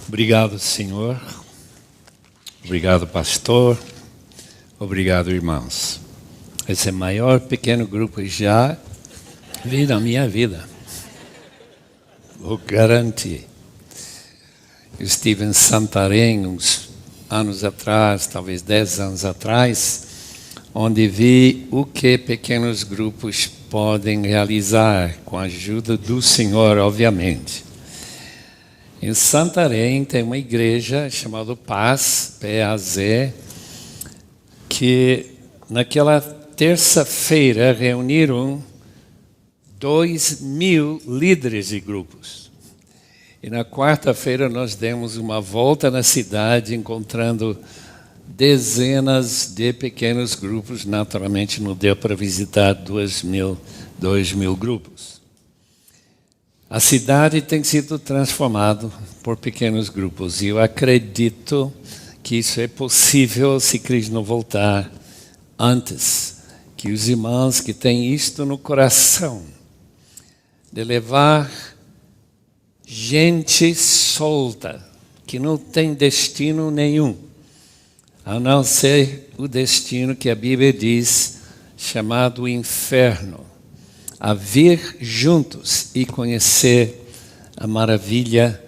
Obrigado, Senhor. Obrigado, pastor. Obrigado, irmãos. Esse é o maior pequeno grupo que já vi na minha vida. Vou garantir. Eu estive em Santarém uns anos atrás, talvez 10 anos atrás, onde vi o que pequenos grupos podem realizar, com a ajuda do Senhor, obviamente. Em Santarém tem uma igreja chamada Paz, P-A-Z, que naquela terça-feira reuniram 2.000 líderes de grupos. E na quarta-feira nós demos uma volta na cidade, encontrando dezenas de pequenos grupos. Naturalmente não deu para visitar 2.000 grupos. A cidade tem sido transformada por pequenos grupos. E eu acredito que isso é possível se Cristo não voltar antes. Que os irmãos que têm isto no coração, de levar gente solta, que não tem destino nenhum, a não ser o destino que a Bíblia diz, chamado inferno, a vir juntos e conhecer a maravilha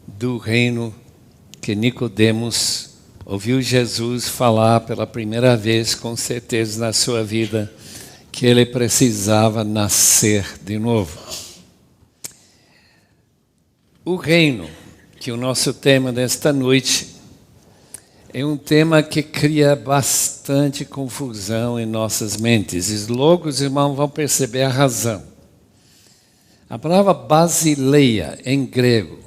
do reino que Nicodemos ouviu Jesus falar pela primeira vez, com certeza na sua vida, que ele precisava nascer de novo. O reino, que é o nosso tema desta noite, é um tema que cria bastante confusão em nossas mentes. E logo os irmãos vão perceber a razão. A palavra basileia, em grego,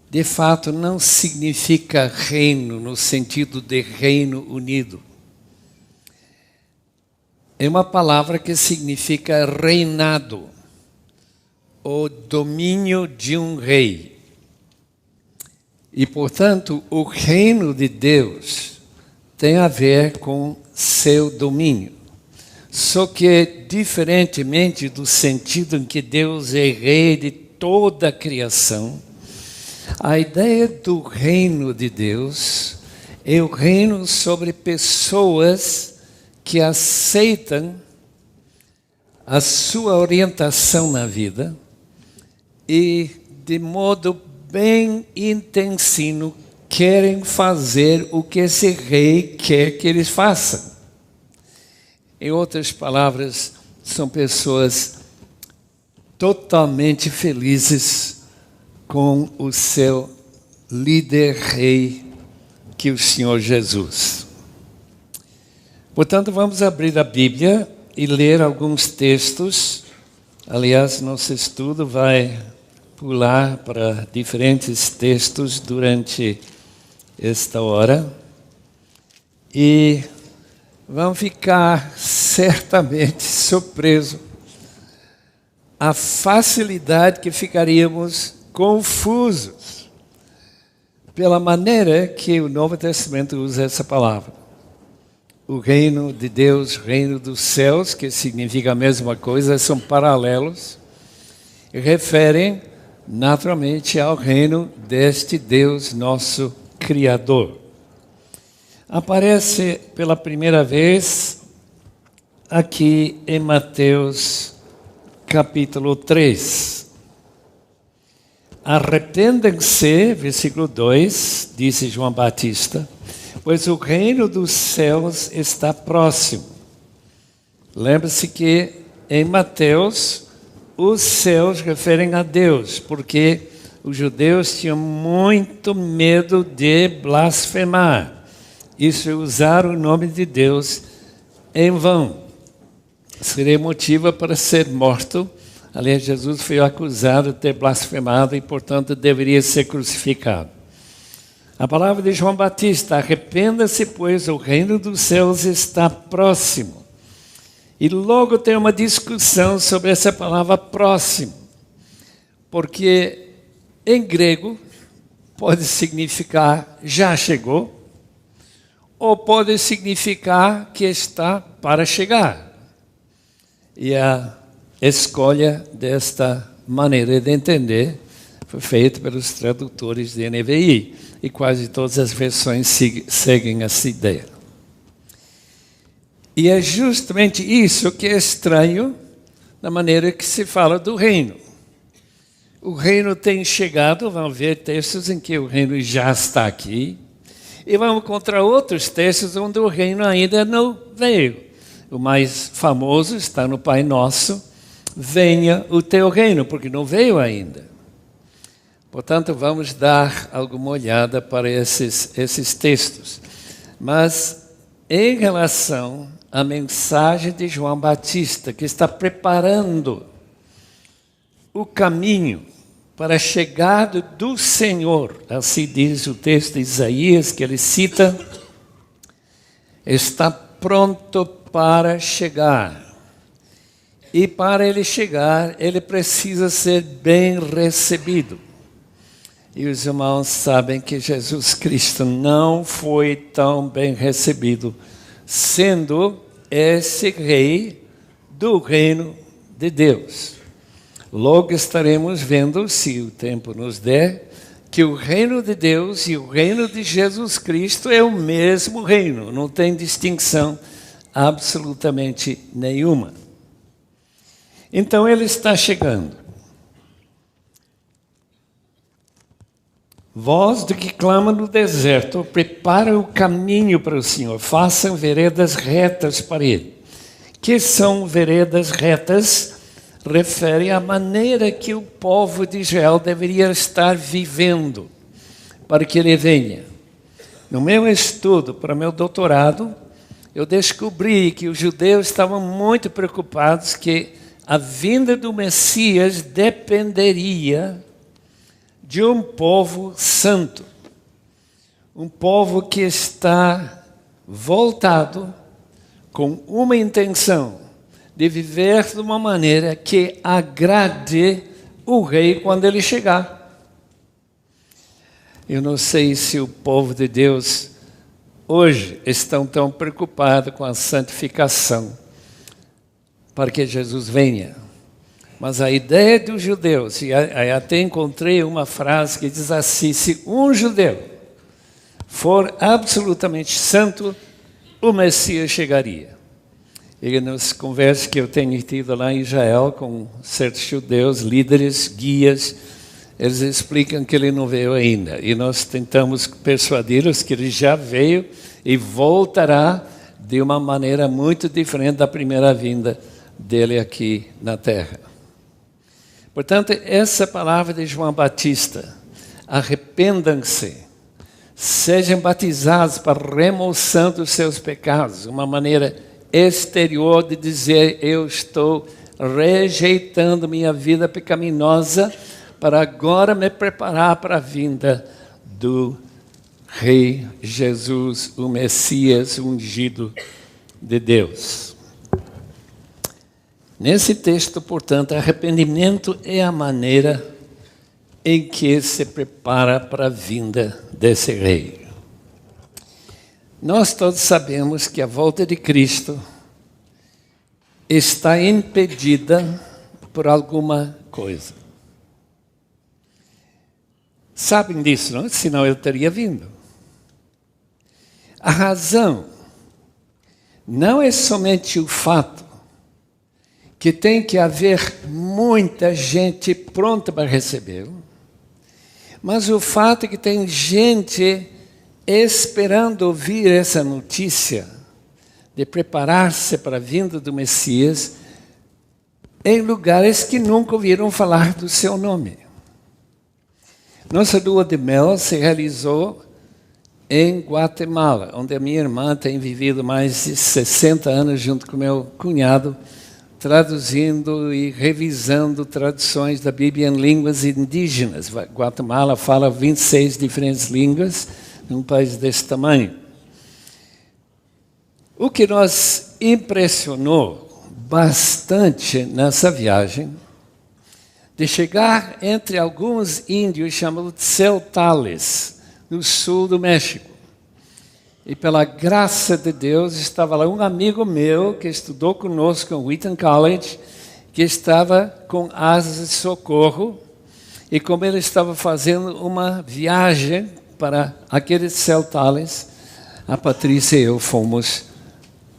de fato não significa reino no sentido de reino unido. É uma palavra que significa reinado, o domínio de um rei. E, portanto, o reino de Deus tem a ver com seu domínio. Só que, diferentemente do sentido em que Deus é rei de toda a criação, a ideia do reino de Deus é o reino sobre pessoas que aceitam a sua orientação na vida e, de modo bem intensivo, querem fazer o que esse rei quer que eles façam. Em outras palavras, são pessoas totalmente felizes com o seu líder rei, que é o Senhor Jesus. Portanto, vamos abrir a Bíblia e ler alguns textos. Aliás, nosso estudo vai pular para diferentes textos durante esta hora. E vão ficar certamente surpresos a facilidade que ficaríamos confusos pela maneira que o Novo Testamento usa essa palavra. O reino de Deus, reino dos céus, que significa a mesma coisa, são paralelos, e referem naturalmente ao reino deste Deus, nosso Criador. Aparece pela primeira vez aqui em Mateus capítulo 3. Arrependem-se, versículo 2, disse João Batista, pois o reino dos céus está próximo. Lembre-se que em Mateus os céus referem a Deus, porque os judeus tinham muito medo de blasfemar. Isso é usar o nome de Deus em vão. Seria motivo para ser morto. Aliás, Jesus foi acusado de ter blasfemado e, portanto, deveria ser crucificado. A palavra de João Batista, arrependa-se, pois o reino dos céus está próximo. E logo tem uma discussão sobre essa palavra próximo, porque em grego pode significar já chegou, ou pode significar que está para chegar. E a escolha desta maneira de entender foi feito pelos tradutores de NVI, e quase todas as versões seguem essa ideia. E é justamente isso que é estranho na maneira que se fala do reino. O reino tem chegado, vamos ver textos em que o reino já está aqui, e vamos encontrar outros textos onde o reino ainda não veio. O mais famoso está no Pai Nosso, venha o teu reino, porque não veio ainda. Portanto, vamos dar alguma olhada para esses textos. Mas, em relação à mensagem de João Batista, que está preparando o caminho para a chegada do Senhor, assim diz o texto de Isaías, que ele cita, está pronto para chegar. E para ele chegar, ele precisa ser bem recebido. E os irmãos sabem que Jesus Cristo não foi tão bem recebido, sendo esse rei do reino de Deus. Logo estaremos vendo, se o tempo nos der, que o reino de Deus e o reino de Jesus Cristo é o mesmo reino, não tem distinção absolutamente nenhuma. Então ele está chegando. Voz do que clama no deserto, prepara o caminho para o Senhor, façam veredas retas para ele. Que são veredas retas? Refere à maneira que o povo de Israel deveria estar vivendo para que ele venha. No meu estudo para meu doutorado, eu descobri que os judeus estavam muito preocupados que a vinda do Messias dependeria de um povo santo, um povo que está voltado com uma intenção de viver de uma maneira que agrade o rei quando ele chegar. Eu não sei se o povo de Deus hoje estão tão preocupado com a santificação para que Jesus venha. Mas a ideia dos judeus, e até encontrei uma frase que diz assim, se um judeu for absolutamente santo, o Messias chegaria. E nas conversas que eu tenho tido lá em Israel com certos judeus, líderes, guias, eles explicam que ele não veio ainda. E nós tentamos persuadi-los que ele já veio e voltará de uma maneira muito diferente da primeira vinda dele aqui na terra. Portanto, essa palavra de João Batista, arrependam-se, sejam batizados para remoção dos seus pecados, uma maneira exterior de dizer, eu estou rejeitando minha vida pecaminosa para agora me preparar para a vinda do Rei Jesus, o Messias ungido de Deus. Nesse texto, portanto, arrependimento é a maneira em que se prepara para a vinda desse rei. Nós todos sabemos que a volta de Cristo está impedida por alguma coisa. Sabem disso, não? Senão eu teria vindo. A razão não é somente o fato que tem que haver muita gente pronta para recebê-lo, mas o fato é que tem gente esperando ouvir essa notícia de preparar-se para a vinda do Messias em lugares que nunca ouviram falar do seu nome. Nossa lua de mel se realizou em Guatemala, onde a minha irmã tem vivido mais de 60 anos junto com meu cunhado, traduzindo e revisando traduções da Bíblia em línguas indígenas. Guatemala fala 26 diferentes línguas, num país desse tamanho. O que nos impressionou bastante nessa viagem, de chegar entre alguns índios chamados tzeltales, no sul do México. E pela graça de Deus, estava lá um amigo meu que estudou conosco no Wheaton College, que estava com asas de socorro, E como ele estava fazendo uma viagem para aqueles celtales, a Patrícia e eu fomos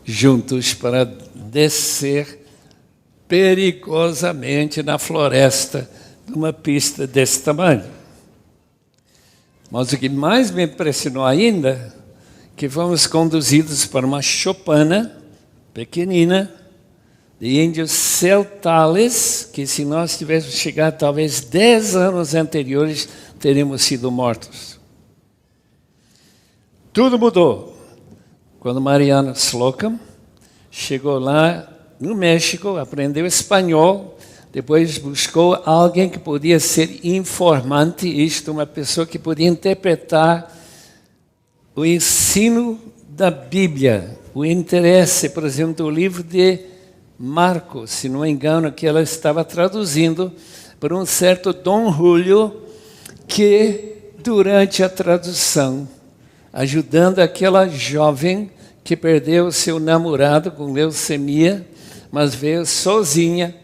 juntos para descer perigosamente na floresta numa pista desse tamanho. Mas o que mais me impressionou ainda, que fomos conduzidos para uma choupana pequenina, de índios celtales, que se nós tivéssemos chegado talvez 10 anos anteriores, teríamos sido mortos. Tudo mudou quando Mariano Slocum chegou lá no México, aprendeu espanhol, depois buscou alguém que podia ser informante, isto, uma pessoa que podia interpretar o ensino da Bíblia, o interesse, por exemplo, do livro de Marcos, se não me engano, que ela estava traduzindo por um certo Dom Julio, que durante a tradução, ajudando aquela jovem que perdeu seu namorado com leucemia, mas veio sozinha.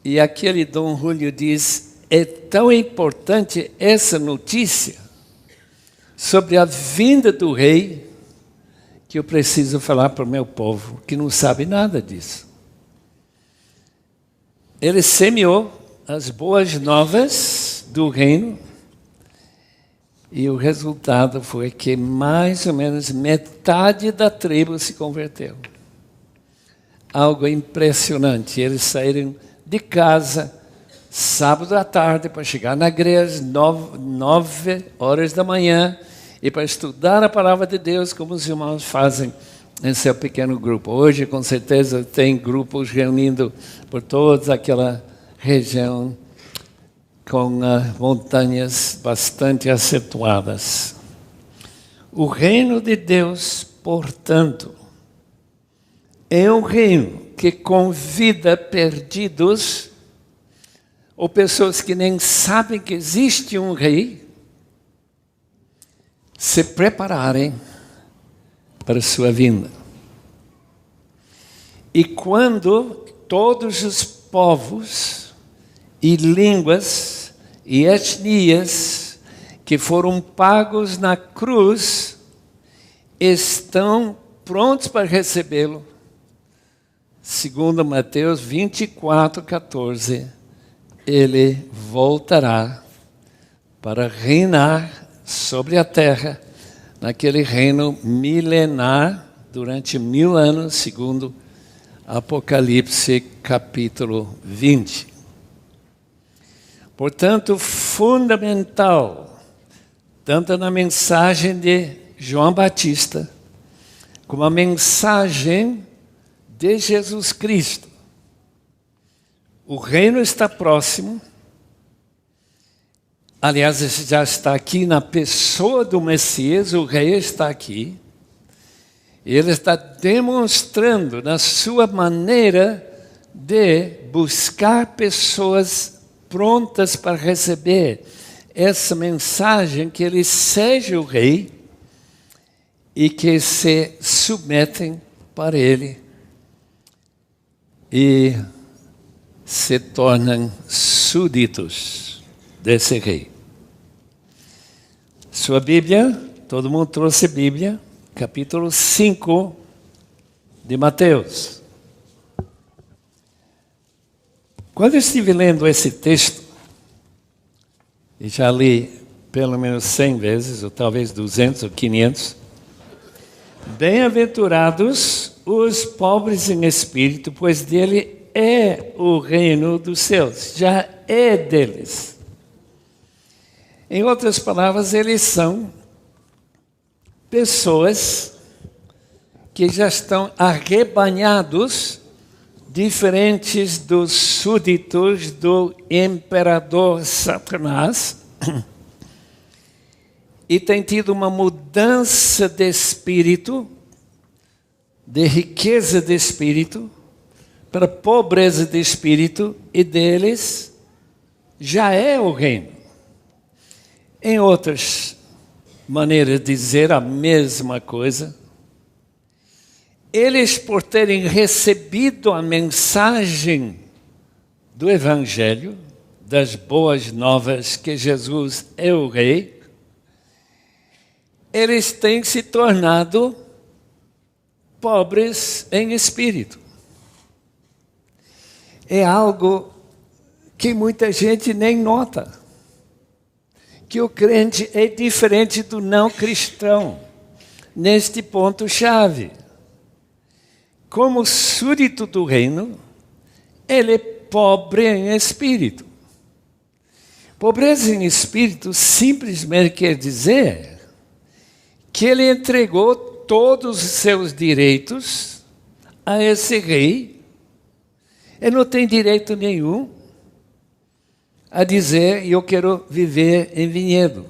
E aquele Dom Julio diz, é tão importante essa notícia sobre a vinda do rei, que eu preciso falar para o meu povo, que não sabe nada disso. Ele semeou as boas novas do reino, e o resultado foi que mais ou menos metade da tribo se converteu. Algo impressionante. Eles saíram de casa sábado à tarde para chegar na igreja 9 horas da manhã e para estudar a palavra de Deus como os irmãos fazem em seu pequeno grupo. Hoje, com certeza, tem grupos reunindo por toda aquela região com montanhas bastante acentuadas. O reino de Deus, portanto, é um reino que convida perdidos ou pessoas que nem sabem que existe um rei se prepararem para a sua vinda. E quando todos os povos e línguas e etnias que foram pagos na cruz estão prontos para recebê-lo, segundo Mateus 24:14, ele voltará para reinar sobre a terra, naquele reino milenar, durante 1000 anos, segundo Apocalipse capítulo 20. Portanto, fundamental, tanto na mensagem de João Batista, como a mensagem de Jesus Cristo. O reino está próximo. Aliás, já está aqui na pessoa do Messias, o rei está aqui. Ele está demonstrando na sua maneira de buscar pessoas prontas para receber essa mensagem, que ele seja o rei e que se submetem para ele e se tornam súditos desse rei. Sua Bíblia, todo mundo trouxe Bíblia, capítulo 5 de Mateus. Quando eu estive lendo esse texto, e já li pelo menos 100 vezes, ou talvez 200 ou 500, bem-aventurados os pobres em espírito, pois dele é o reino dos céus, já é deles. Em outras palavras, eles são pessoas que já estão arrebanhados, diferentes dos súditos do imperador Satanás, e tem tido uma mudança de espírito, de riqueza de espírito, para pobreza de espírito, e deles já é o reino. Em outras maneiras de dizer a mesma coisa, eles, por terem recebido a mensagem do Evangelho, das boas novas que Jesus é o Rei, eles têm se tornado pobres em espírito. É algo que muita gente nem nota, que o crente é diferente do não cristão, neste ponto-chave. Como súdito do reino, ele é pobre em espírito. Pobreza em espírito simplesmente quer dizer que ele entregou todos os seus direitos a esse rei. Ele não tem direito nenhum a dizer, eu quero viver em Vinhedo,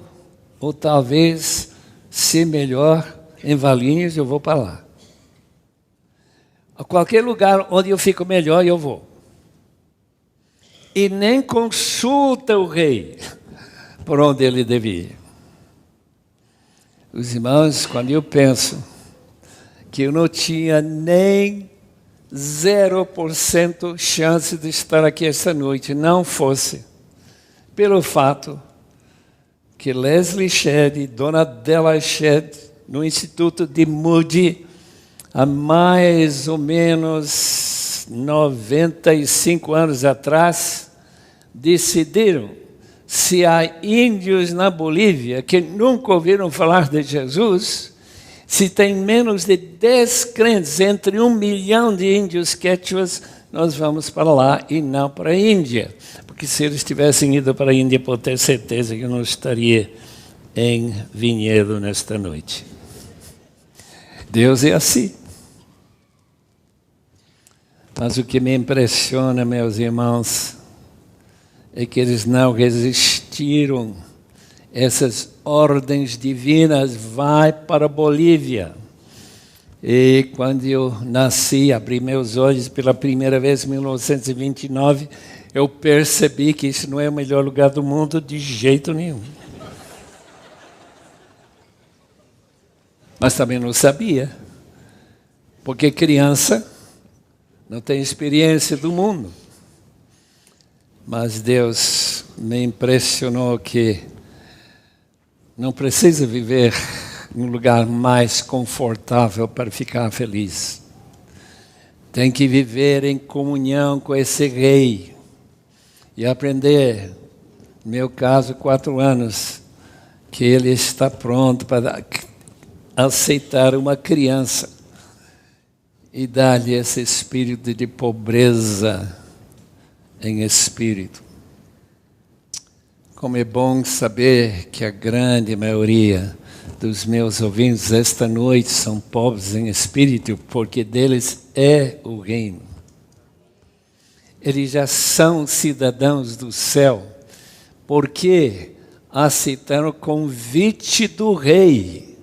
ou talvez ser melhor em Valinhos, eu vou para lá. A qualquer lugar onde eu fico melhor, eu vou. E nem consulta o rei por onde ele devia ir. Os irmãos, quando eu penso que eu não tinha nem 0% chance de estar aqui esta noite, não fosse pelo fato que Leslie Shedd, dona Della Shedd, no Instituto de Moody, há mais ou menos 95 anos atrás, decidiram se há índios na Bolívia que nunca ouviram falar de Jesus, se tem menos de 10 crentes entre 1 milhão de índios quechuas, nós vamos para lá e não para a Índia. Porque se eles tivessem ido para a Índia, pode ter certeza que eu não estaria em Vinhedo nesta noite. Deus é assim. Mas o que me impressiona, meus irmãos, é que eles não resistiram essas ordens divinas, vai para a Bolívia. E quando eu nasci, abri meus olhos pela primeira vez em 1929, eu percebi que isso não é o melhor lugar do mundo de jeito nenhum. Mas também não sabia, porque criança não tem experiência do mundo. Mas Deus me impressionou que não precisa viver em um lugar mais confortável para ficar feliz. Tem que viver em comunhão com esse rei e aprender, no meu caso, 4 anos, que ele está pronto para aceitar uma criança e dar-lhe esse espírito de pobreza em espírito. Como é bom saber que a grande maioria dos meus ouvintes esta noite são pobres em espírito, porque deles é o reino. Eles já são cidadãos do céu, porque aceitaram o convite do rei.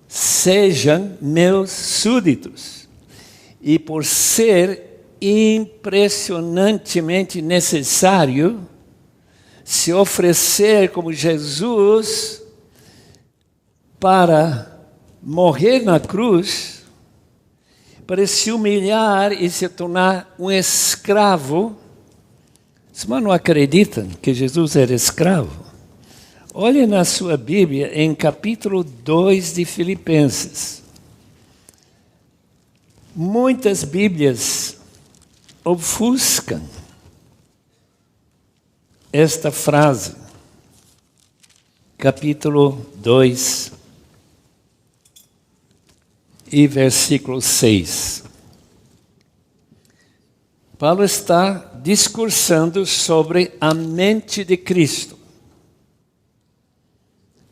Sejam meus súditos. E por ser impressionantemente necessário se oferecer como Jesus para morrer na cruz, para se humilhar e se tornar um escravo. Os irmãos não acreditam que Jesus era escravo? Olhe na sua Bíblia em capítulo 2 de Filipenses. Muitas Bíblias ofuscam esta frase, capítulo 2 e versículo 6. Paulo está discursando sobre a mente de Cristo,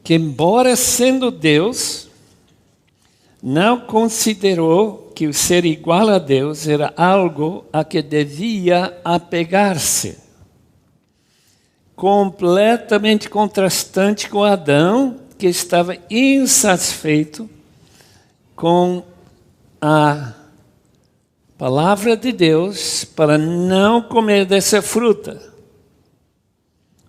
que embora sendo Deus, não considerou que o ser igual a Deus era algo a que devia apegar-se. Completamente contrastante com Adão, que estava insatisfeito com a palavra de Deus para não comer dessa fruta.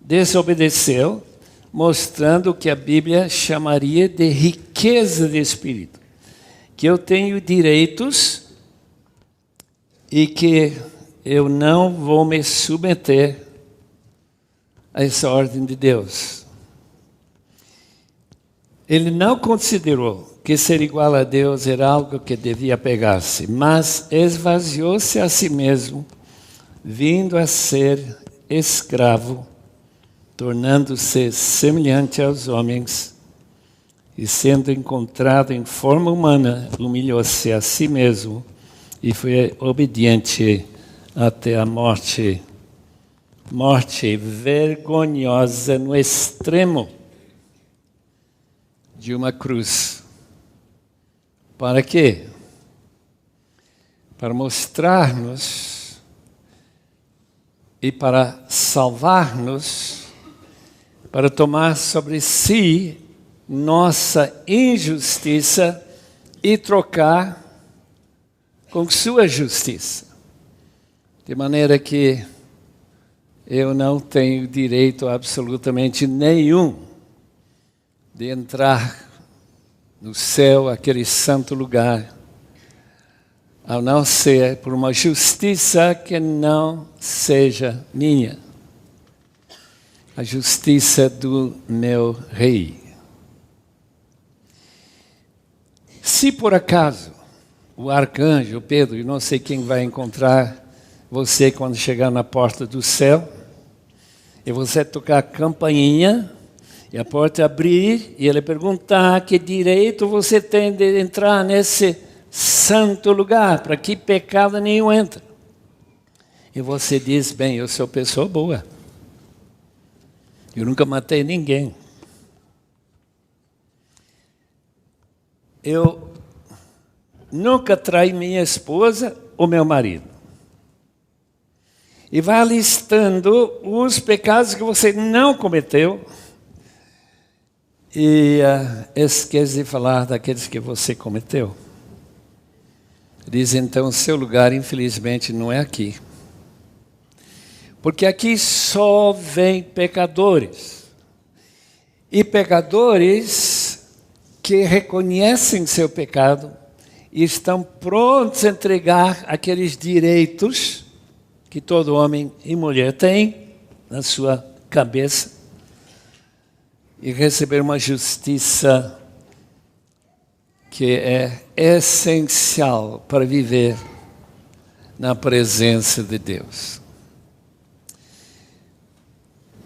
Desobedeceu, mostrando o que a Bíblia chamaria de riqueza de espírito. Que eu tenho direitos e que eu não vou me submeter a essa ordem de Deus. Ele não considerou que ser igual a Deus era algo que devia pegar-se, mas esvaziou-se a si mesmo, vindo a ser escravo, tornando-se semelhante aos homens, e sendo encontrado em forma humana, humilhou-se a si mesmo e foi obediente até a morte. Morte vergonhosa no extremo de uma cruz. Para quê? Para mostrar-nos e para salvar-nos, para tomar sobre si nossa injustiça e trocar com sua justiça. De maneira que eu não tenho direito absolutamente nenhum de entrar no céu, aquele santo lugar, ao não ser por uma justiça que não seja minha. A justiça do meu rei. Se por acaso o arcanjo Pedro, e não sei quem vai encontrar você quando chegar na porta do céu, e você tocar a campainha, e a porta abrir, e ele perguntar que direito você tem de entrar nesse santo lugar, para que pecado nenhum entra. E você diz, bem, eu sou pessoa boa. Eu nunca matei ninguém. Eu nunca traí minha esposa ou meu marido. E vai listando os pecados que você não cometeu. E esquece de falar daqueles que você cometeu. Diz então, seu lugar, infelizmente, não é aqui. Porque aqui só vem pecadores. E pecadores que reconhecem seu pecado e estão prontos a entregar aqueles direitos que todo homem e mulher tem na sua cabeça e receber uma justiça que é essencial para viver na presença de Deus.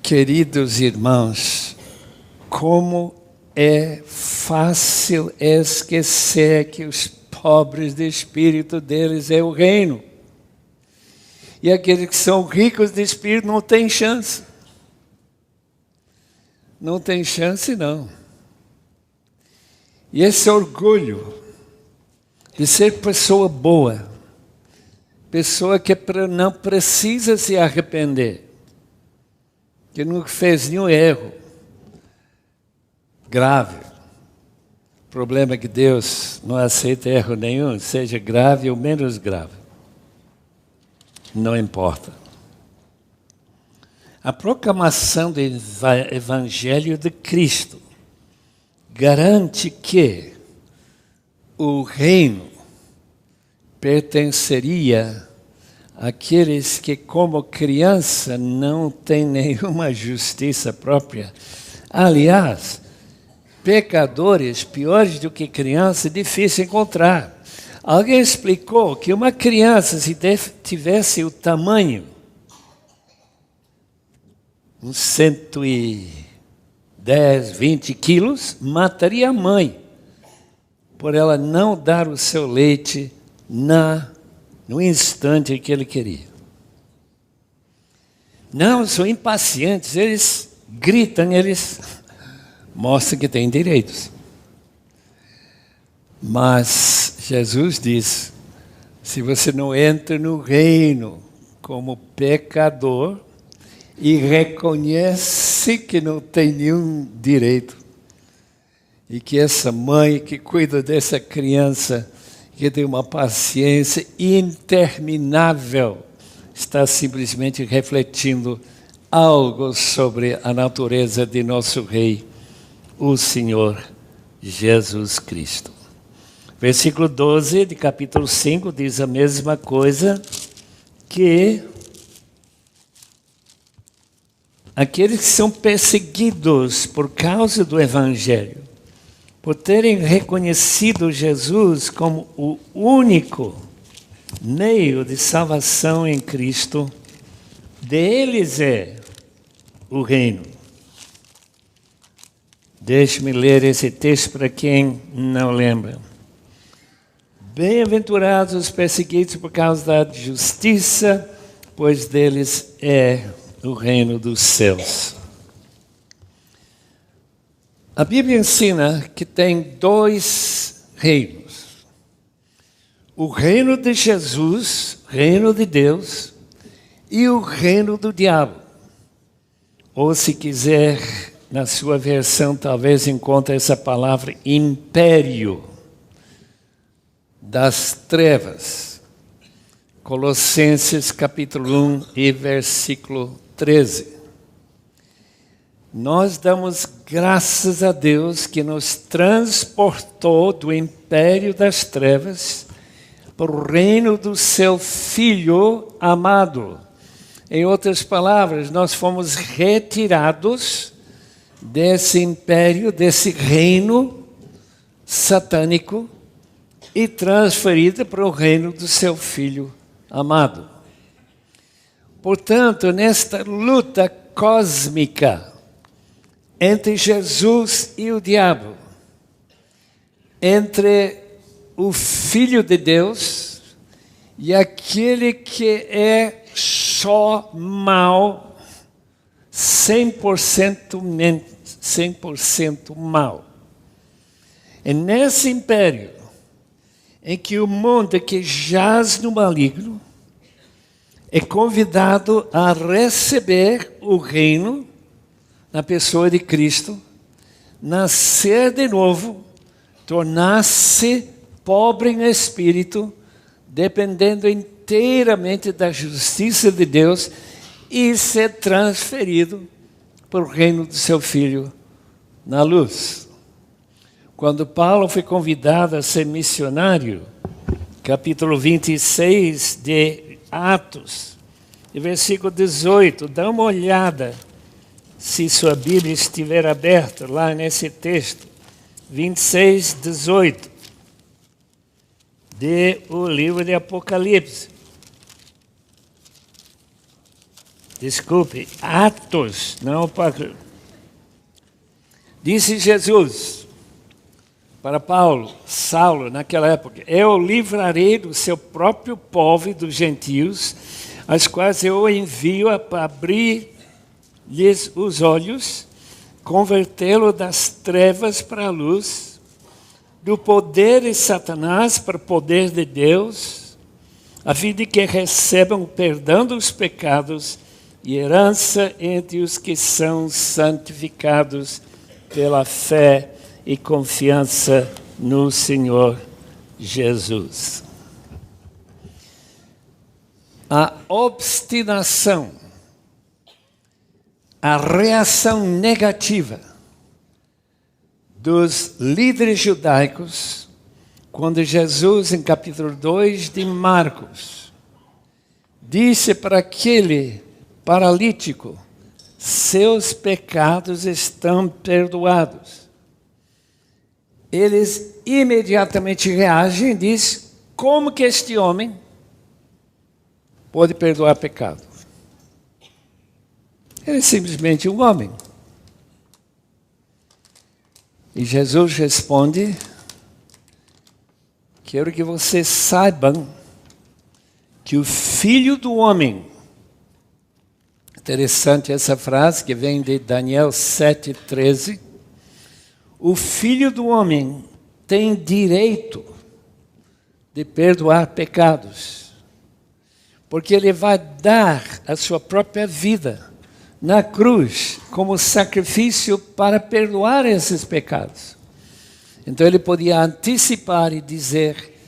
Queridos irmãos, como é fácil esquecer que os pobres de espírito deles é o reino. E aqueles que são ricos de espírito não têm chance. Não tem chance, não. E esse orgulho de ser pessoa boa, pessoa que não precisa se arrepender, que não fez nenhum erro grave. O problema é que Deus não aceita erro nenhum, seja grave ou menos grave. Não importa. A proclamação do Evangelho de Cristo garante que o reino pertenceria àqueles que, como criança, não têm nenhuma justiça própria. Aliás, pecadores piores do que criança é difícil encontrar. Alguém explicou que uma criança, se tivesse o tamanho, uns 110, 20 quilos, mataria a mãe, por ela não dar o seu leite no instante que ele queria. Não, são impacientes, eles gritam, eles mostram que têm direitos. Mas Jesus diz, se você não entra no reino como pecador e reconhece que não tem nenhum direito, e que essa mãe que cuida dessa criança, que tem uma paciência interminável, está simplesmente refletindo algo sobre a natureza de nosso Rei, o Senhor Jesus Cristo. Versículo 12 de capítulo 5 diz a mesma coisa, que aqueles que são perseguidos por causa do Evangelho, por terem reconhecido Jesus como o único meio de salvação em Cristo, deles é o reino. Deixe-me ler esse texto para quem não lembra. Bem-aventurados os perseguidos por causa da justiça, pois deles é o reino dos céus. A Bíblia ensina que tem dois reinos. O reino de Jesus, reino de Deus, e o reino do diabo. Ou se quiser, na sua versão, talvez encontre essa palavra império das trevas. Colossenses capítulo 1 e versículo 13. Nós damos graças a Deus que nos transportou do império das trevas para o reino do seu Filho amado. Em outras palavras, nós fomos retirados desse império, desse reino satânico e transferidos para o reino do seu Filho amado. Portanto, nesta luta cósmica entre Jesus e o diabo, entre o Filho de Deus e aquele que é só mal, 100% mal. É nesse império em que o mundo que jaz no maligno é convidado a receber o reino na pessoa de Cristo, nascer de novo, tornar-se pobre em espírito, dependendo inteiramente da justiça de Deus e ser transferido para o reino do seu Filho na luz. Quando Paulo foi convidado a ser missionário, capítulo 26 de Atos, versículo 18, dá uma olhada, se sua Bíblia estiver aberta lá nesse texto, 26, 18, do livro de Apocalipse. Desculpe, Atos, não Apocalipse. Disse Jesus para Saulo, naquela época: eu livrarei do seu próprio povo e dos gentios, as quais eu envio para abrir-lhes os olhos, convertê-lo das trevas para a luz, do poder de Satanás para o poder de Deus, a fim de que recebam o perdão dos pecados e herança entre os que são santificados pela fé e confiança no Senhor Jesus. A obstinação, a reação negativa dos líderes judaicos, quando Jesus, em capítulo 2 de Marcos, disse para aquele paralítico: seus pecados estão perdoados. Eles imediatamente reagem e dizem: como que este homem pode perdoar pecado? Ele é simplesmente um homem. E Jesus responde: quero que vocês saibam que o Filho do Homem, interessante essa frase que vem de Daniel 7,13, o Filho do Homem tem direito de perdoar pecados, porque ele vai dar a sua própria vida na cruz como sacrifício para perdoar esses pecados. Então ele podia antecipar e dizer: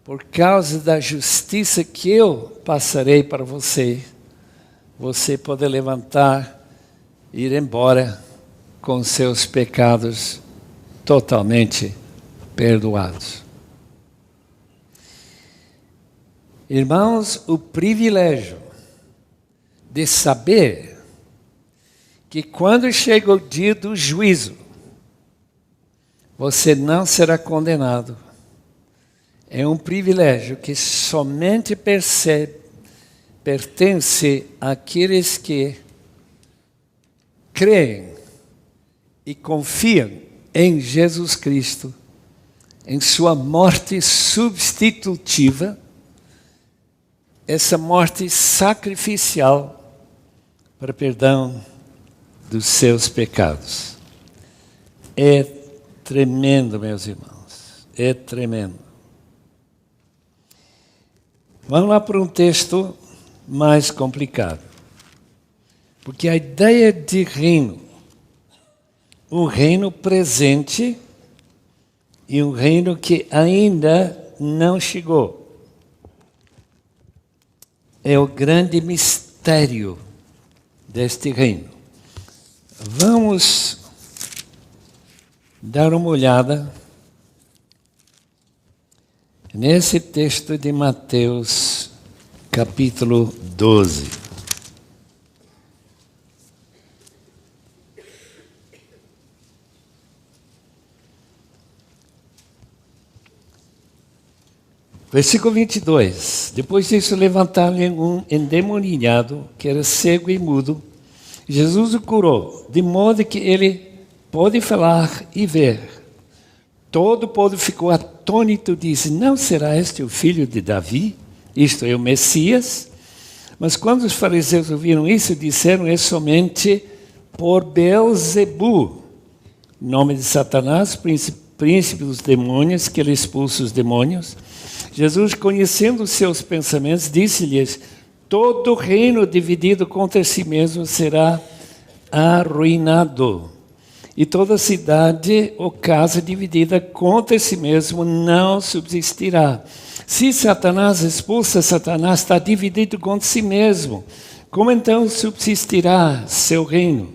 por causa da justiça que eu passarei para você, você pode levantar e ir embora com seus pecados totalmente perdoados. Irmãos, o privilégio de saber que quando chega o dia do juízo, você não será condenado. É um privilégio que somente pertence àqueles que creem e confiam em Jesus Cristo, em sua morte substitutiva, essa morte sacrificial para perdão dos seus pecados. É tremendo, meus irmãos, é tremendo. Vamos lá para um texto mais complicado. Porque a ideia de reino, um reino presente e um reino que ainda não chegou, é o grande mistério deste reino. Vamos dar uma olhada nesse texto de Mateus, capítulo 12. Versículo 22. Depois disso, levantaram-lhe um endemoniado, que era cego e mudo. Jesus o curou, de modo que ele pôde falar e ver. Todo o povo ficou atônito e disse: não será este o filho de Davi? Isto é o Messias? Mas quando os fariseus ouviram isso, disseram: é somente por Beelzebu, nome de Satanás, príncipe dos demônios, que ele expulsa os demônios. Jesus, conhecendo os seus pensamentos, disse-lhes: todo reino dividido contra si mesmo será arruinado. E toda cidade ou casa dividida contra si mesmo não subsistirá. Se Satanás expulsa Satanás, está dividido contra si mesmo. Como então subsistirá seu reino?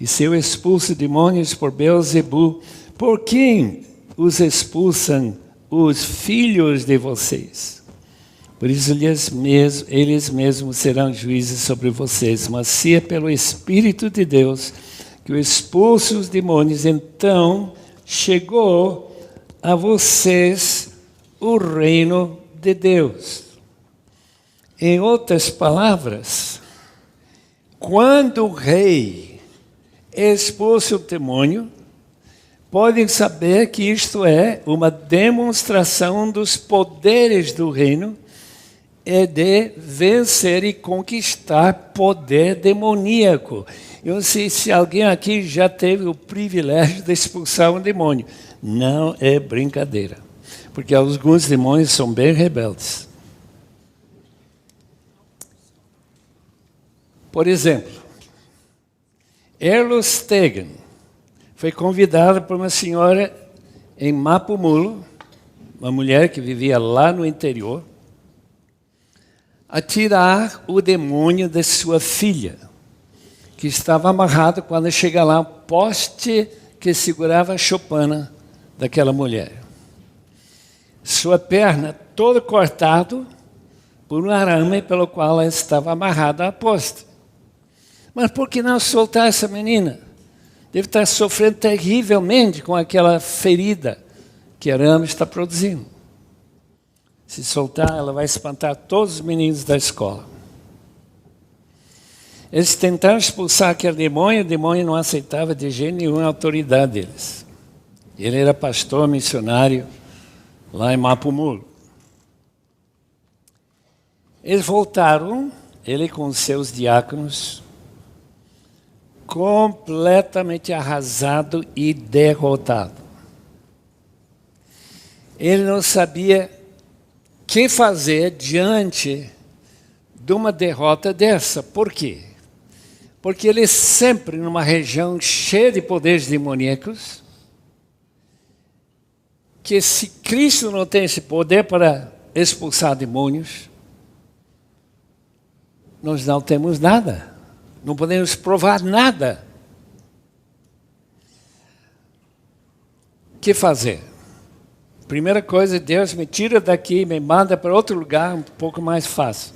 E se eu expulso demônios por Beelzebu, por quem os expulsam os filhos de vocês? Por isso eles mesmos serão juízes sobre vocês. Mas se é pelo Espírito de Deus que eu expulso os demônios, então chegou a vocês o reino de Deus. Em outras palavras, quando o rei expulsa o demônio, podem saber que isto é uma demonstração dos poderes do reino, é de vencer e conquistar poder demoníaco. Eu não sei se alguém aqui já teve o privilégio de expulsar um demônio. Não é brincadeira, porque alguns demônios são bem rebeldes. Por exemplo, Erlo Stegen foi convidado por uma senhora em Mapumulo, uma mulher que vivia lá no interior, a tirar o demônio de sua filha, que estava amarrado quando chega lá, o poste que segurava a choupana daquela mulher. Sua perna toda cortada por um arame pelo qual ela estava amarrada à poste. Mas por que não soltar essa menina? Deve estar sofrendo terrivelmente com aquela ferida que o arame está produzindo. Se soltar, ela vai espantar todos os meninos da escola. Eles tentaram expulsar aquele demônio, o demônio não aceitava de jeito nenhum a autoridade deles. Ele era pastor missionário lá em Mapumulo. Eles voltaram, ele com os seus diáconos, completamente arrasado e derrotado. Ele não sabia o que fazer diante de uma derrota dessa. Por quê? Porque ele sempre, numa região cheia de poderes demoníacos, que se Cristo não tem esse poder para expulsar demônios, nós não temos nada. Não podemos provar nada. O que fazer? Primeira coisa, Deus me tira daqui e me manda para outro lugar um pouco mais fácil.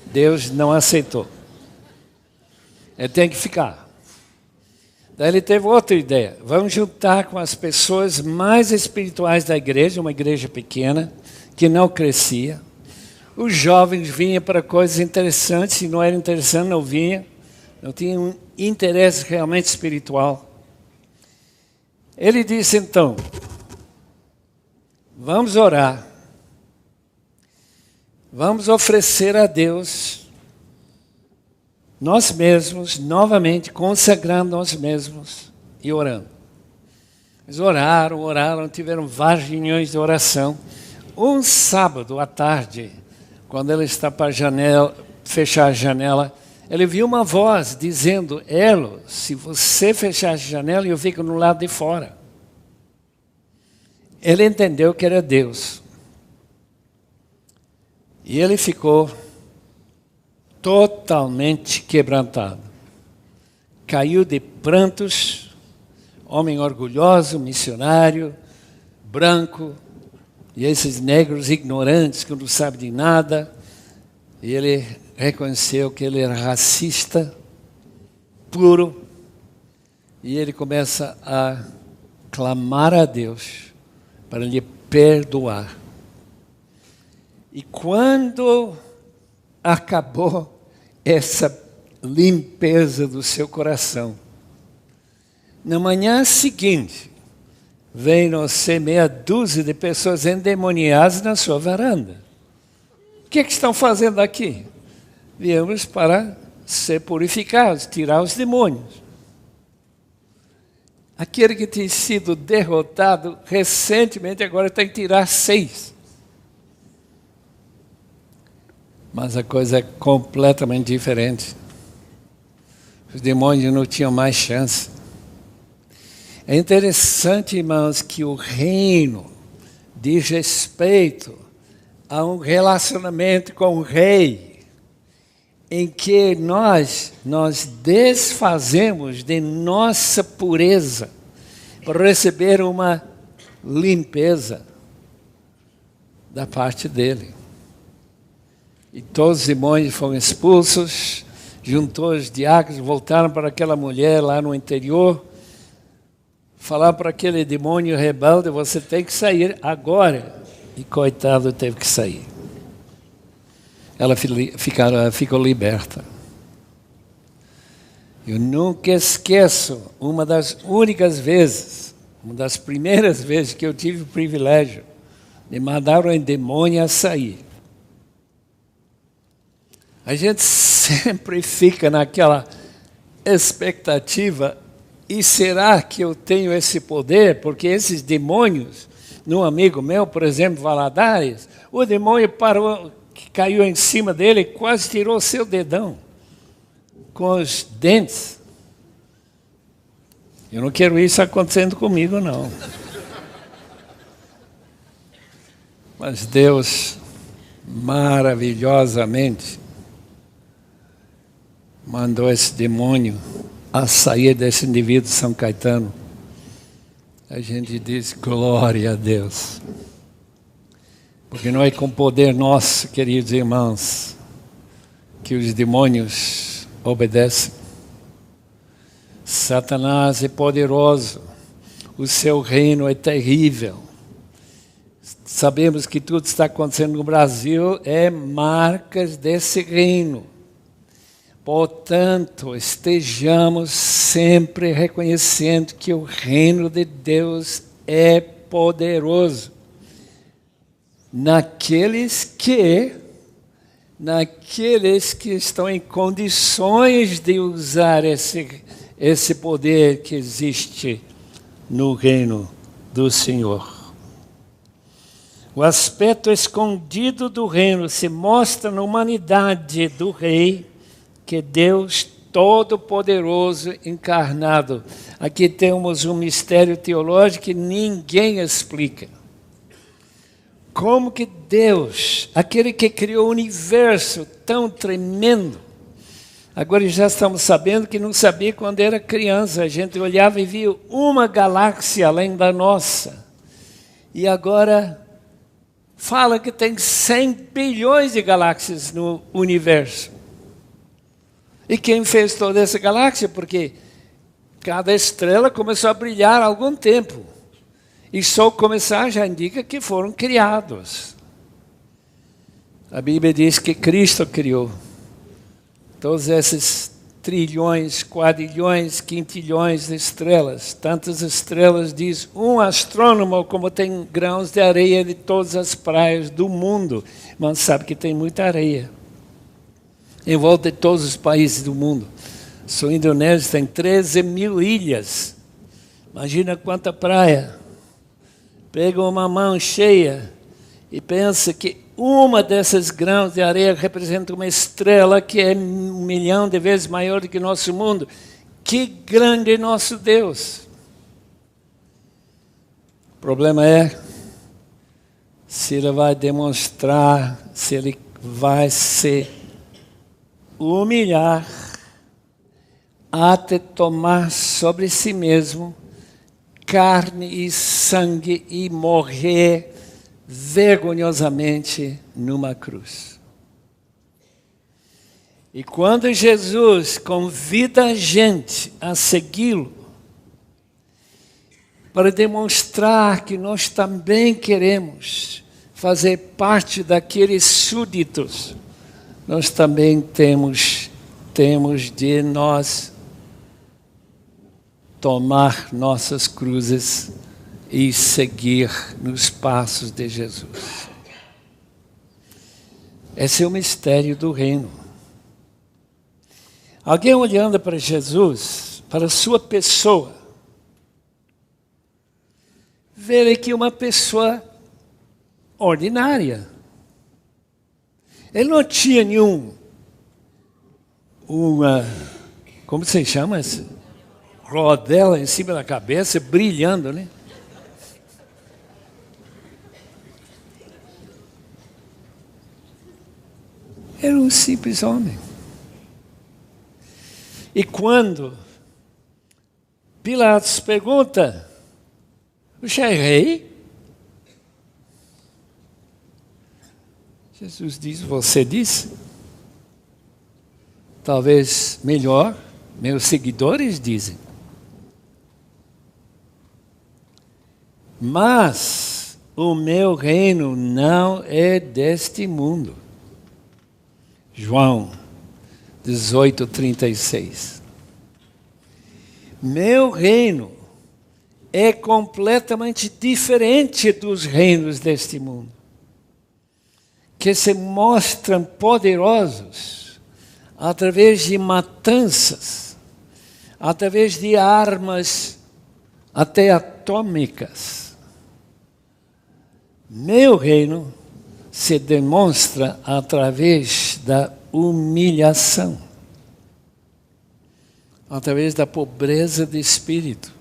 Deus não aceitou. Ele tem que ficar. Daí ele teve outra ideia. Vamos juntar com as pessoas mais espirituais da igreja, uma igreja pequena, que não crescia. Os jovens vinham para coisas interessantes, se não era interessante, não vinham. Não tinham um interesse realmente espiritual. Ele disse então, vamos orar. Vamos oferecer a Deus nós mesmos, novamente, consagrando nós mesmos e orando. Eles oraram, tiveram várias reuniões de oração. Um sábado à tarde, quando ele está para a janela, fechar a janela, ele viu uma voz dizendo, Elo, se você fechar a janela, eu fico no lado de fora. Ele entendeu que era Deus. E ele ficou totalmente quebrantado. Caiu de prantos, homem orgulhoso, missionário, branco, e esses negros ignorantes que não sabem de nada. E ele reconheceu que ele era racista, puro, e ele começa a clamar a Deus para lhe perdoar. E quando acabou essa limpeza do seu coração, na manhã seguinte, veio meia dúzia de pessoas endemoniadas na sua varanda. O que estão fazendo aqui? Viemos para ser purificados, tirar os demônios. Aquele que tem sido derrotado recentemente, agora tem que tirar 6. Mas a coisa é completamente diferente. Os demônios não tinham mais chance. É interessante, irmãos, que o reino diz respeito a um relacionamento com o rei, em que nós desfazemos de nossa pureza para receber uma limpeza da parte dele. E todos os demônios foram expulsos, juntou os diáconos, voltaram para aquela mulher lá no interior, falaram para aquele demônio rebelde, você tem que sair agora. E coitado, teve que sair. Ela ficou liberta. Eu nunca esqueço uma das únicas vezes, uma das primeiras vezes que eu tive o privilégio de mandar um demônio a sair. A gente sempre fica naquela expectativa, e será que eu tenho esse poder? Porque esses demônios, num amigo meu, por exemplo, Valadares, o demônio parou, que caiu em cima dele e quase tirou seu dedão com os dentes. Eu não quero isso acontecendo comigo, não. Mas Deus, maravilhosamente, mandou esse demônio a sair desse indivíduo de São Caetano. A gente diz, glória a Deus. Porque não é com poder nosso, queridos irmãos, que os demônios obedecem. Satanás é poderoso, o seu reino é terrível. Sabemos que tudo que está acontecendo no Brasil é marcas desse reino. Portanto, estejamos sempre reconhecendo que o reino de Deus é poderoso naqueles que estão em condições de usar esse poder que existe no reino do Senhor. O aspecto escondido do reino se mostra na humanidade do rei, que Deus Todo-Poderoso encarnado. Aqui temos um mistério teológico que ninguém explica. Como que Deus, aquele que criou o universo tão tremendo, agora já estamos sabendo que não sabia quando era criança. A gente olhava e via uma galáxia além da nossa. E agora fala que tem 100 bilhões de galáxias no universo. E quem fez toda essa galáxia? Porque Cada estrela começou a brilhar há algum tempo. E só começar já indica que foram criados. A Bíblia diz que Cristo criou todos esses trilhões, quadrilhões, quintilhões de estrelas. Tantas estrelas, diz um astrônomo, como tem grãos de areia de todas as praias do mundo. Mas sabe que tem muita areia em volta de todos os países do mundo. Só a Indonésia tem 13 mil ilhas. Imagina quanta praia. Pega uma mão cheia e pensa que uma dessas grãos de areia representa uma estrela que é 1 milhão de vezes maior do que nosso mundo. Que grande é nosso Deus! O problema é se Ele vai demonstrar, se Ele vai se humilhar até tomar sobre si mesmo carne e sangue e morrer vergonhosamente numa cruz. E quando Jesus convida a gente a segui-lo, para demonstrar que nós também queremos fazer parte daqueles súditos, nós também temos de nós tomar nossas cruzes e seguir nos passos de Jesus. Esse é o mistério do reino. Alguém olhando para Jesus, para a sua pessoa, vê que uma pessoa ordinária. Ele não tinha como se chama isso? Rodela em cima da cabeça, brilhando, né? Era um simples homem. E quando Pilatos pergunta, você é rei? Jesus diz, você disse? Talvez melhor, meus seguidores dizem. Mas o meu reino não é deste mundo. João 18:36. Meu reino é completamente diferente dos reinos deste mundo, que se mostram poderosos através de matanças, através de armas até atômicas. Meu reino se demonstra através da humilhação, através da pobreza de espírito,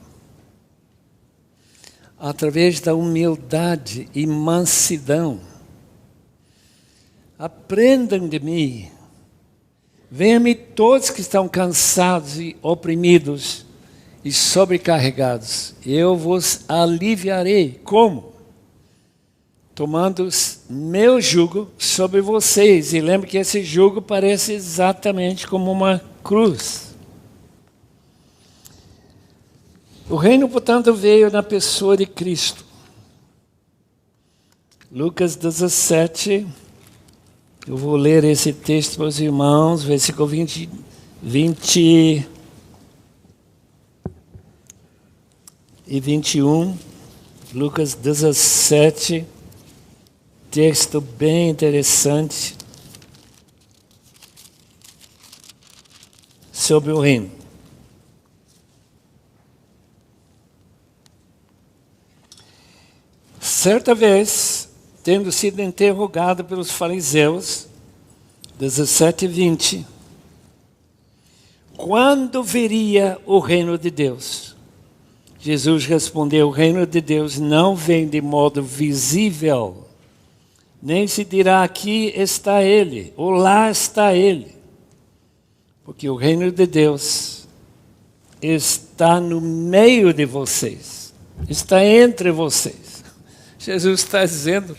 através da humildade e mansidão. Aprendam de mim. Venham-me todos que estão cansados e oprimidos e sobrecarregados. Eu vos aliviarei. Como? Tomando meu jugo sobre vocês. E lembre que esse jugo parece exatamente como uma cruz. O reino, portanto, veio na pessoa de Cristo. Lucas 17. Eu vou ler esse texto para os irmãos, versículo 20 e 21. Lucas 17. Texto bem interessante sobre o reino. Certa vez, tendo sido interrogado pelos fariseus, 17:20, quando viria o reino de Deus? Jesus respondeu, o reino de Deus não vem de modo visível, nem se dirá aqui está ele, ou lá está ele. Porque o reino de Deus está no meio de vocês, está entre vocês. Jesus está dizendo,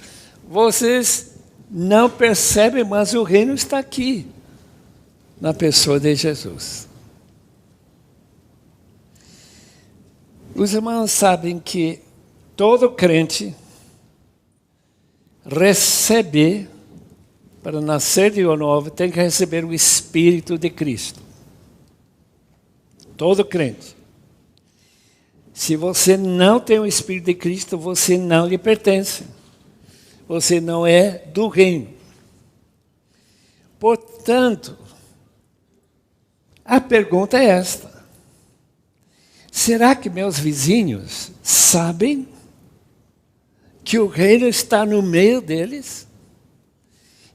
vocês não percebem, mas o reino está aqui, na pessoa de Jesus. Os irmãos sabem que todo crente recebe, para nascer de novo, tem que receber o Espírito de Cristo. Todo crente. Se você não tem o Espírito de Cristo, você não lhe pertence. Você não é do reino. Portanto, a pergunta é esta: será que meus vizinhos sabem que o reino está no meio deles?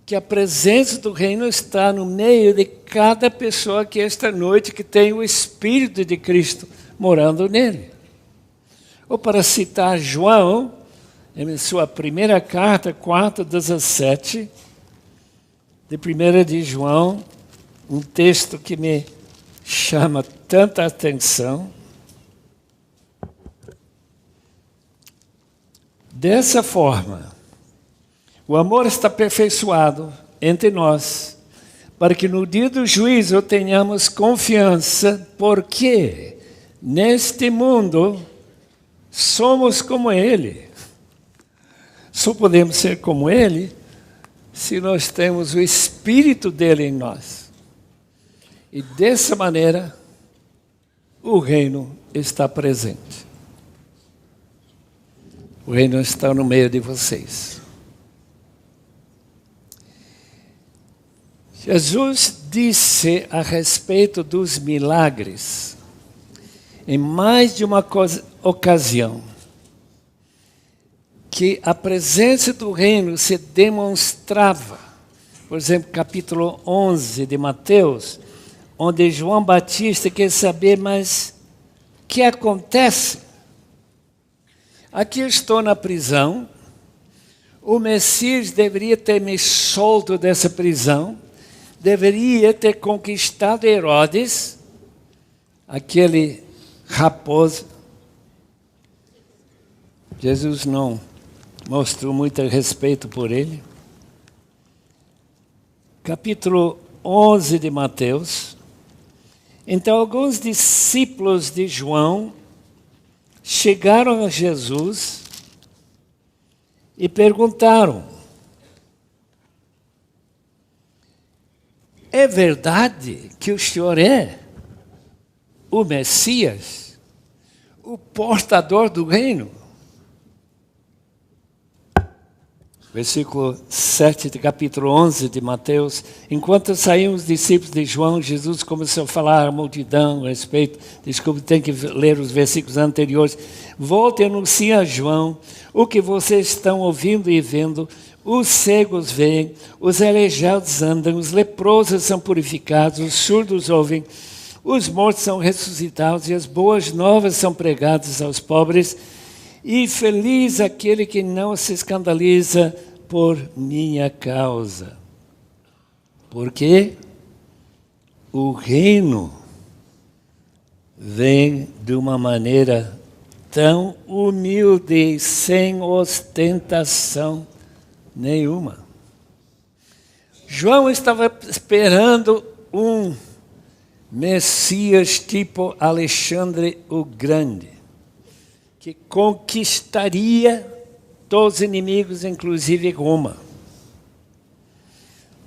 Que a presença do reino está no meio de cada pessoa que esta noite que tem o Espírito de Cristo morando nele? Ou para citar João, em sua primeira carta, 4:17, de 1 de João, um texto que me chama tanta atenção. Dessa forma, o amor está aperfeiçoado entre nós, para que no dia do juízo tenhamos confiança, porque neste mundo somos como Ele. Só podemos ser como Ele se nós temos o Espírito dele em nós. E dessa maneira, o reino está presente. O reino está no meio de vocês. Jesus disse a respeito dos milagres, em mais de uma ocasião, que a presença do reino se demonstrava. Por exemplo, capítulo 11 de Mateus, onde João Batista quer saber, mas o que acontece? Aqui eu estou na prisão, o Messias deveria ter me solto dessa prisão, deveria ter conquistado Herodes, aquele raposo. Jesus não mostrou muito respeito por ele. Capítulo 11 de Mateus. Então, alguns discípulos de João chegaram a Jesus e perguntaram: é verdade que o Senhor é o Messias, o portador do reino? Versículo 7 do capítulo 11 de Mateus. Enquanto saíam os discípulos de João, Jesus começou a falar à multidão a respeito. Desculpe, tem que ler os versículos anteriores. Volte e anuncie a João o que vocês estão ouvindo e vendo. Os cegos veem, os aleijados andam, os leprosos são purificados, os surdos ouvem, os mortos são ressuscitados e as boas novas são pregadas aos pobres. E feliz aquele que não se escandaliza por minha causa. Porque o reino vem de uma maneira tão humilde e sem ostentação nenhuma. João estava esperando um Messias tipo Alexandre o Grande, que conquistaria todos os inimigos, inclusive Roma.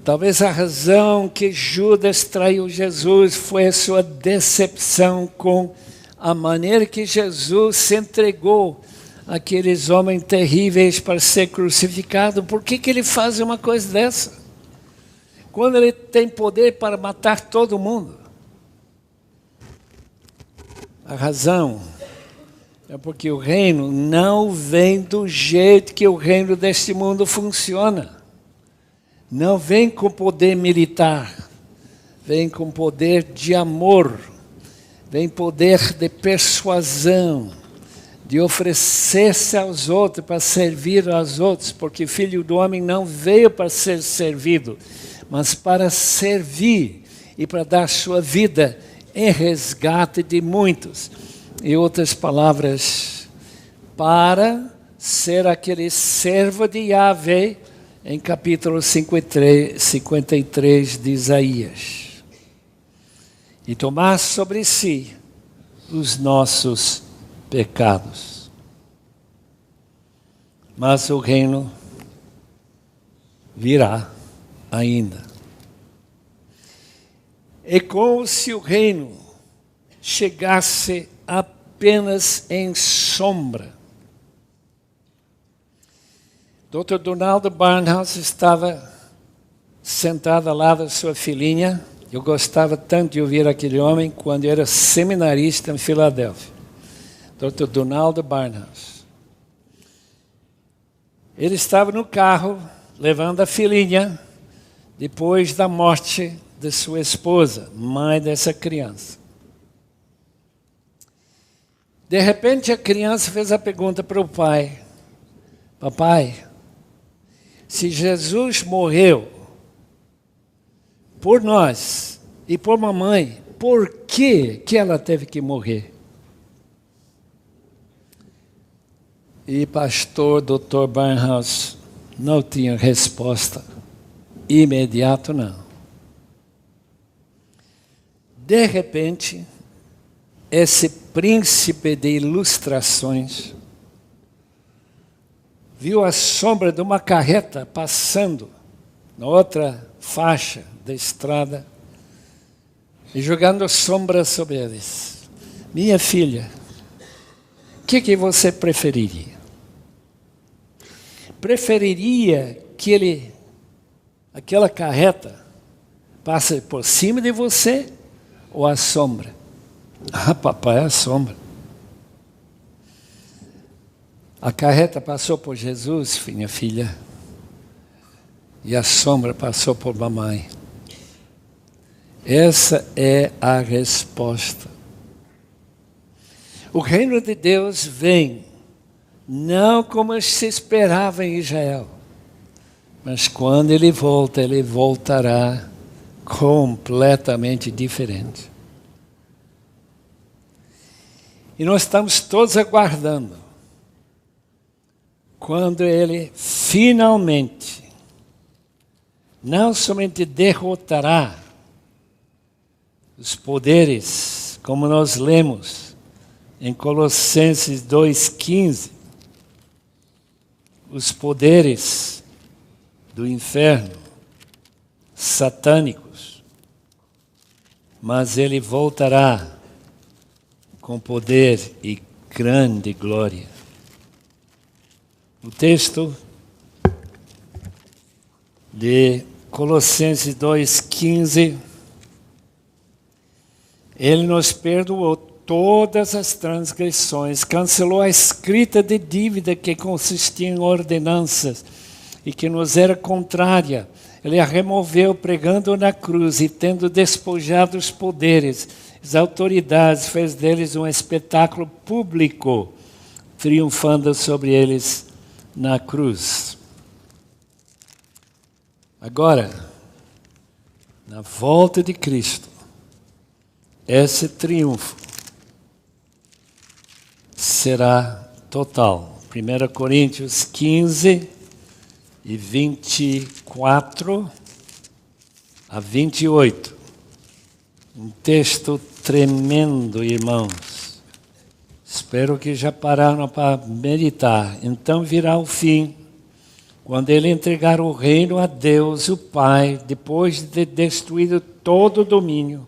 Talvez a razão que Judas traiu Jesus foi a sua decepção com a maneira que Jesus se entregou àqueles homens terríveis para ser crucificado. Por que ele faz uma coisa dessa? Quando ele tem poder para matar todo mundo. A razão é porque o reino não vem do jeito que o reino deste mundo funciona. Não vem com poder militar, vem com poder de amor, vem poder de persuasão, de oferecer-se aos outros, para servir aos outros, porque o Filho do Homem não veio para ser servido, mas para servir e para dar sua vida em resgate de muitos. Em outras palavras, para ser aquele servo de Yahvé, em capítulo 53 de Isaías. E tomar sobre si os nossos pecados. Mas o reino virá ainda. É como se o reino chegasse apenas em sombra. Dr. Donald Barnhouse estava sentado ao lado da sua filhinha. Eu gostava tanto de ouvir aquele homem quando eu era seminarista em Filadélfia. Dr. Donald Barnhouse. Ele estava no carro, levando a filhinha, depois da morte de sua esposa, mãe dessa criança. De repente, a criança fez a pergunta para o pai: papai, se Jesus morreu por nós e por mamãe, por que ela teve que morrer? E pastor Dr. Barnhouse não tinha resposta imediata, não. De repente, esse príncipe de ilustrações viu a sombra de uma carreta passando na outra faixa da estrada e jogando sombra sobre eles. Minha filha, o que você preferiria? Preferiria que aquela carreta passe por cima de você ou a sombra? Ah, papai, a sombra. A carreta passou por Jesus, minha filha, e a sombra passou por mamãe. Essa é a resposta. O reino de Deus vem, não como se esperava em Israel, mas quando ele volta, ele voltará completamente diferente. E nós estamos todos aguardando quando ele finalmente não somente derrotará os poderes, como nós lemos em Colossenses 2,15, os poderes do inferno, satânicos, mas ele voltará com poder e grande glória. O texto de Colossenses 2,15, ele nos perdoou todas as transgressões, cancelou a escrita de dívida que consistia em ordenanças e que nos era contrária. Ele a removeu pregando na cruz e tendo despojado os poderes, as autoridades, fez deles um espetáculo público, triunfando sobre eles na cruz. Agora, na volta de Cristo, esse triunfo será total. 1 Coríntios 15 e 24 a 28. Um texto tremendo, irmãos. Espero que já pararam para meditar. Então virá o fim, quando ele entregar o reino a Deus, o Pai, depois de ter destruído todo o domínio,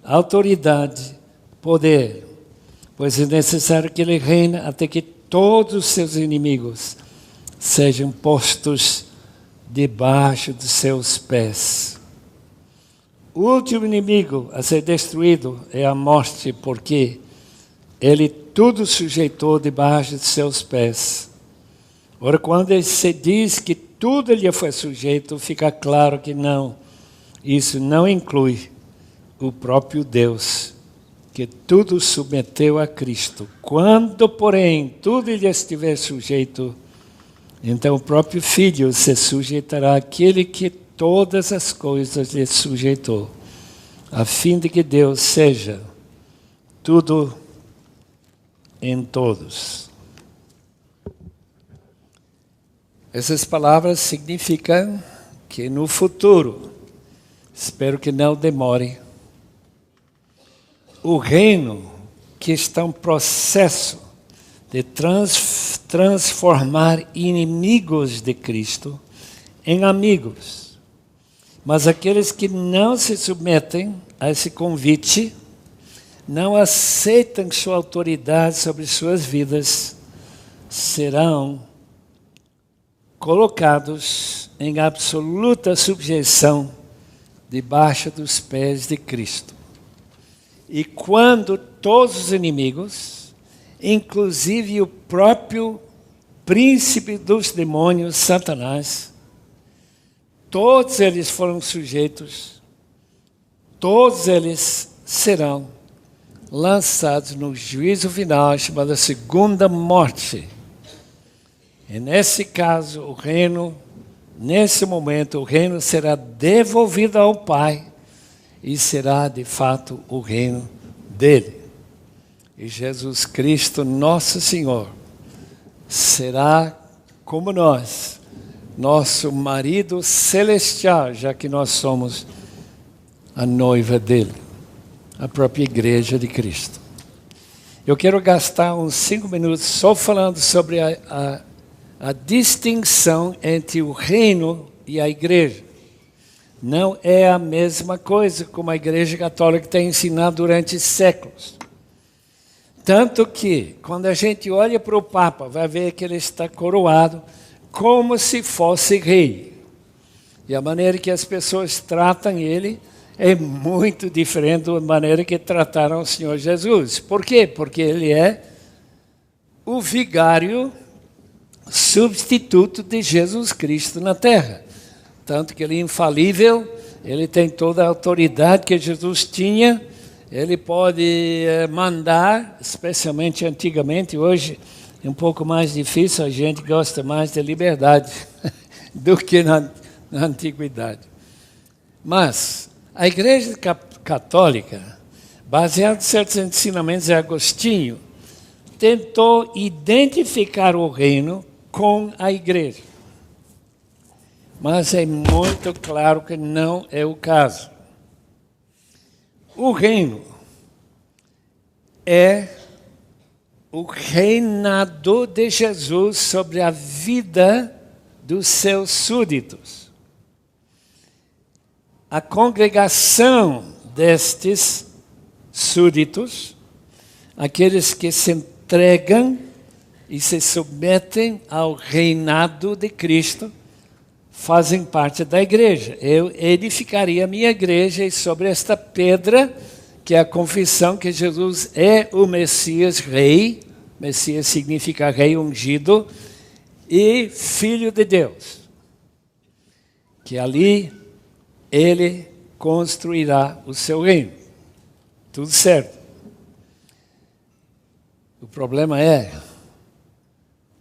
autoridade, poder, pois é necessário que ele reine até que todos os seus inimigos sejam postos debaixo dos seus pés. O último inimigo a ser destruído é a morte, porque ele tudo sujeitou debaixo de seus pés. Ora, quando se diz que tudo lhe foi sujeito, fica claro que não. Isso não inclui o próprio Deus, que tudo submeteu a Cristo. Quando, porém, tudo lhe estiver sujeito, então o próprio Filho se sujeitará àquele que todas as coisas lhe sujeitou, a fim de que Deus seja tudo em todos. Essas palavras significam que no futuro, espero que não demore, o reino que está em processo de transformar inimigos de Cristo em amigos. Mas aqueles que não se submetem a esse convite, não aceitam sua autoridade sobre suas vidas, serão colocados em absoluta subjeição debaixo dos pés de Cristo. E quando todos os inimigos, inclusive o próprio príncipe dos demônios, Satanás, todos eles foram sujeitos, todos eles serão lançados no juízo final, chamado segunda morte. E nesse caso, o reino, nesse momento, o reino será devolvido ao Pai e será, de fato, o reino dele. E Jesus Cristo, nosso Senhor, será como nós, nosso marido celestial, já que nós somos a noiva dele, a própria igreja de Cristo. Eu quero gastar uns 5 minutos só falando sobre a distinção entre o reino e a igreja. Não é a mesma coisa como a Igreja Católica tem ensinado durante séculos. Tanto que, quando a gente olha para o Papa, vai ver que ele está coroado como se fosse rei. E a maneira que as pessoas tratam ele é muito diferente da maneira que trataram o Senhor Jesus. Por quê? Porque ele é o vigário substituto de Jesus Cristo na terra. Tanto que ele é infalível, ele tem toda a autoridade que Jesus tinha, ele pode mandar, especialmente antigamente, hoje é um pouco mais difícil, a gente gosta mais de liberdade do que na antiguidade. Mas a Igreja Católica, baseada em certos ensinamentos de Agostinho, tentou identificar o reino com a igreja. Mas é muito claro que não é o caso. O reino é o reinado de Jesus sobre a vida dos seus súditos. A congregação destes súditos, aqueles que se entregam e se submetem ao reinado de Cristo, fazem parte da igreja. Eu edificaria a minha igreja sobre esta pedra, que é a confissão que Jesus é o Messias rei. Messias significa rei ungido e filho de Deus. Que ali ele construirá o seu reino. Tudo certo. O problema é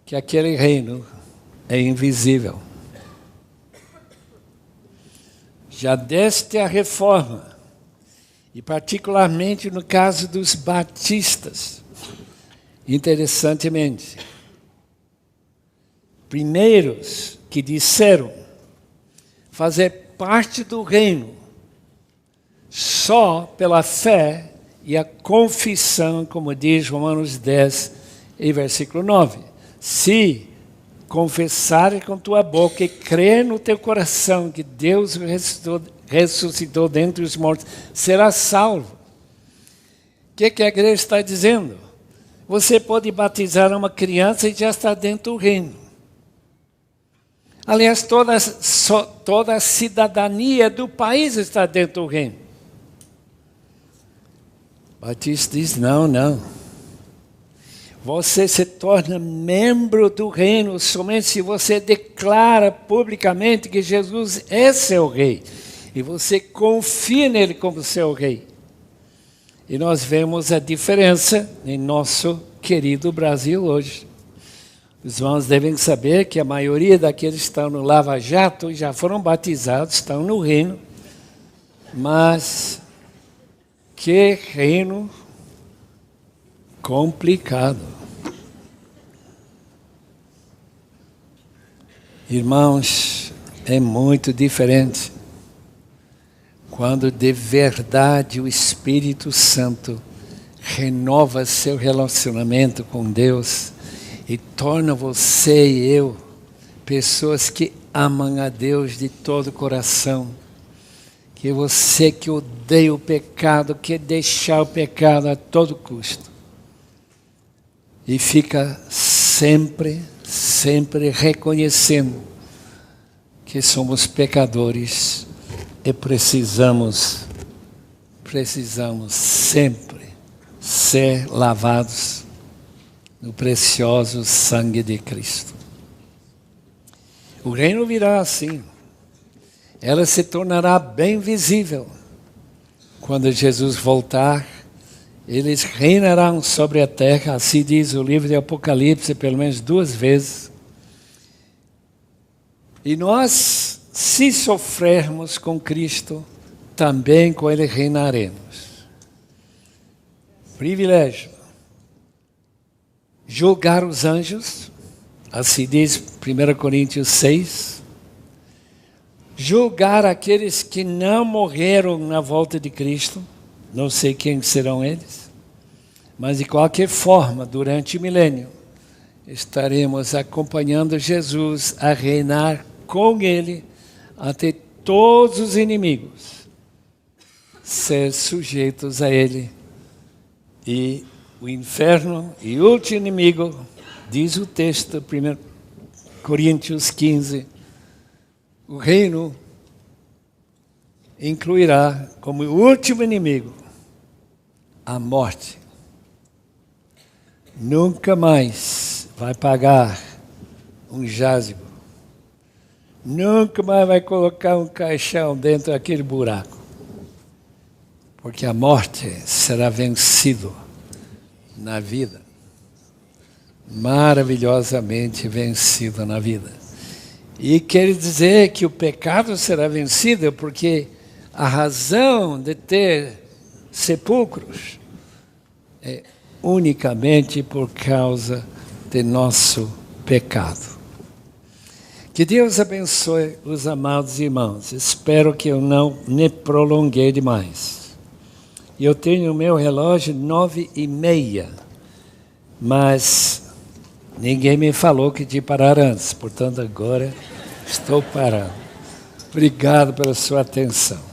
que aquele reino é invisível. Já desde a reforma, e particularmente no caso dos batistas, interessantemente, primeiros que disseram fazer parte do reino só pela fé e a confissão, como diz Romanos 10, e versículo 9. Se confessares com tua boca e crer no teu coração que Deus ressuscitou dentre os mortos, serás salvo. O que a igreja está dizendo? Você pode batizar uma criança e já está dentro do reino. Aliás, toda a cidadania do país está dentro do reino. Batista diz, não. Você se torna membro do reino somente se você declara publicamente que Jesus é seu rei. E você confia nele como seu rei. E nós vemos a diferença em nosso querido Brasil hoje. Os irmãos devem saber que a maioria daqueles que estão no Lava Jato já foram batizados, estão no reino. Mas que reino complicado. Irmãos, é muito diferente quando de verdade o Espírito Santo renova seu relacionamento com Deus e torna você e eu pessoas que amam a Deus de todo o coração. Que você que odeia o pecado, quer deixar o pecado a todo custo. E fica sempre reconhecendo que somos pecadores e precisamos sempre ser lavados no precioso sangue de Cristo. O reino virá assim. Ela se tornará bem visível. Quando Jesus voltar, eles reinarão sobre a terra, assim diz o livro de Apocalipse, pelo menos 2 vezes. E nós, se sofrermos com Cristo, também com Ele reinaremos. Privilégio. Julgar os anjos, assim diz 1 Coríntios 6. Julgar aqueles que não morreram na volta de Cristo, não sei quem serão eles, mas de qualquer forma, durante o milênio, estaremos acompanhando Jesus a reinar com Ele até todos os inimigos ser sujeitos a Ele. E o inferno e o último inimigo, diz o texto, 1 Coríntios 15, o reino incluirá como último inimigo a morte. Nunca mais vai pagar um jazigo. Nunca mais vai colocar um caixão dentro daquele buraco. Porque a morte será vencido na vida. Maravilhosamente vencido na vida. E quer dizer que o pecado será vencido porque a razão de ter sepulcros é unicamente por causa de nosso pecado. Que Deus abençoe os amados irmãos. Espero que eu não me prolonguei demais. Eu tenho o meu relógio 9:30, mas ninguém me falou que tinha que parar antes, portanto agora estou parando. Obrigado pela sua atenção.